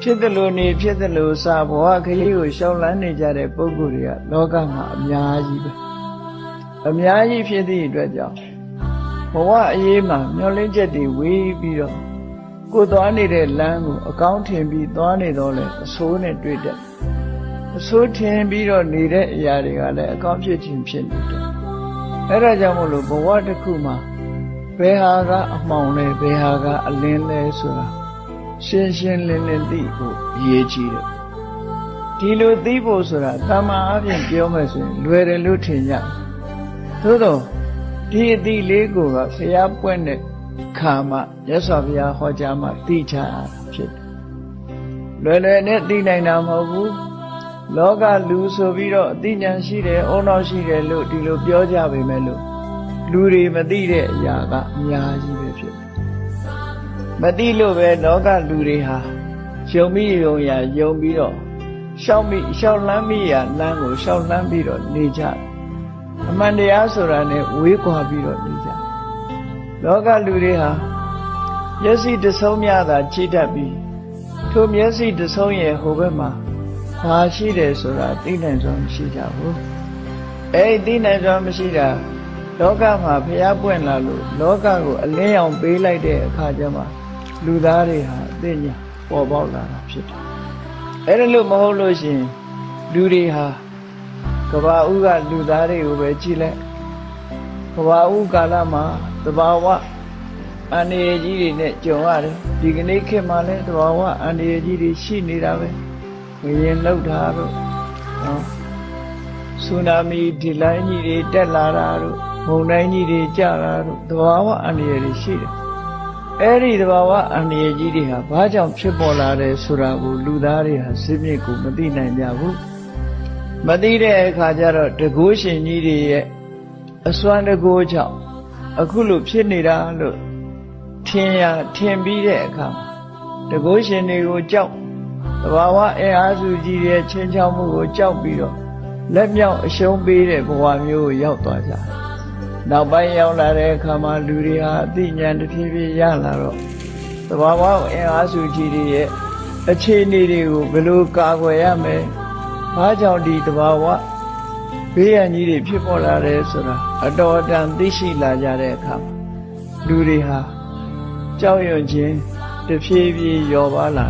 ဖြစ်တယ်လို့နေဖြစ်တယ်လို့စာဘဝခရီးကိုရှောင်လန်းနေကြတဲ့ပုဂ္ဂိုလ်တွေကလောကမှာအများကြီးပဲအများကြီးဖြစ်သည့်အတွက်ကြောင့်ဘဝအရေးမှာမျောလင်းချက်တွေဝေးပြီးတော့ကိုယ်သွားနေတဲ့လမ်းကိုအကောင်းထင်ပြီးသွားနေတော့လဲအဆိုးနဲ့တွေ့တယ်အဆိုးထင်ပြီးတော့နေတဲ့အရာတွေကလည်းအကောင်းဖြစ်ခြင်းဖြစ်နေတယ်အဲ့ဒါကြောင့်မို့လို့ဘဝတစ်ခုမှာဘယ်ဟာကအမှောင်လဲဘယ်ဟာကအလင်းလဲဆိုတာရှင်းရှင်းလင်းလင်းသိဖို့အရေးကြီးတယ်ဒီလိုသိဖို့ဆိုတာတမန်အပြင်ပြောမယ်ဆိုရင်လွယ်တယ်လို့ထင်ကြသို့တော့ဒီအသည့်လေးကိုကဘုရားပွင့်တဲ့ခါမှမြတ်စွာဘုရားဟောကြားမှသိချရတာဖြစ်တယ်လွယ်လွယ်နဲ့သိနိုင်တာမဟုတ်ဘူးလောကလူဆိုပြီးတော့အသိဉာဏ်ရှိတယ်အုံနောက်ရှိတယ်လို့ဒီလိုပြောကြပေမဲ့လို့လူတွေမသိတဲ့အရာကအများကြီးပဲဖြစ်တယ်မသိလို့ပဲလောကလူတွေဟာယုံမိယုံရယုံပြီးတော့ရှောက်လန်းမိရလမ်းကိုရှောက်လန်းပြီးတော့နေကြတယ်အမှန်တရားဆိုတာနဲ့ဝေးကွာပြီးတော့နေကြတယ်လောကလူတွေဟာမျက်စိတဆုံးများသာကြည့်တတ်ပြီးထိုမျက်စိတဆုံးရဲ့ဟိုဘက်မှာဘာရှိတယ်ဆိုတာသိနိုင်စွာမရှိကြဘူးအဲ့ဒီသိနိုင်စွာမရှိတာလောကမှာဘုရားပွင့်လာလို့လောကကိုအလင်းရောင်ပေးလိုက်တဲ့အခါကျမှလူသားတွေဟာအသိဉာဏ်ပေါ်ပေါက်လာတာဖြစ်တယ်အဲ့ဒါလို့မဟုတ်လို့ရှိရင်လူတွေဟာကဘာဦးကလူသားတွေကိုပဲကြည့်လိုက်ကဘာဦးကာလမှာသဘာဝအန္တရာယ်ကြီးတွေနဲ့ကြုံရတယ်ဒီကနေ့ခေတ်မှာလည်းသဘာဝအန္တရာယ်ကြီးတွေရှိနေတာပဲငရင်လောက်တာတို့နော်ဆူနာမီဒီလိုင်းကြီးတွေတက်လာတာတို့မုန်တိုင်းကြီးတွေကျလာတို့သဘာဝအန္တရာယ်တွေရှိတယ်အဲ့ဒီသဘာဝအန္တရာယ်ကြီးတွေဟာဘာကြောင့်ဖြစ်ပေါ်လာတယ်ဆိုတာကိုလူသားတွေဟာစိတ်မြစ်ကိုမသိနိုင်ကြဘူးမသိတဲ့အခါကျတော့တကုရှင်ကြီးတွေရဲ့အစွမ်းတကူကြောင့်အခုလိုဖြစ်နေတာလို့ထင်ပြီးတဲ့အခါတကုရှင်တွေကိုကြောက်သဘာဝအင်အားစုကြီးရဲ့ချင်းချောက်မှုကိုကြောက်ပြီးတော့လက်မြောက်အရှုံးပေးတဲ့ဘဝမျိုးကိုရောက်သွားကြတယ်နောက်ပိုင်းရောက်လာတဲ့အခါမှာလူတွေဟာအသိဉာဏ်တစ်ဖြည်းဖြည်းရလာတော့သဘာဝအင်အားစုကြီးတွေရဲ့အခြေအနေတွေကိုဘယ်လိုကာကွယ်ရမလဲဘာကြောင့်ဒီသဘာဝဘေးရန်ကြီးတွေဖြစ်ပေါ်လာတယ်ဆိုတာအတော်အတန်သိရှိလာကြတဲ့အခါလူတွေဟာကြောက်ရွံ့ခြင်းတစ်ဖြည်းဖြည်းလျော့ပါလာ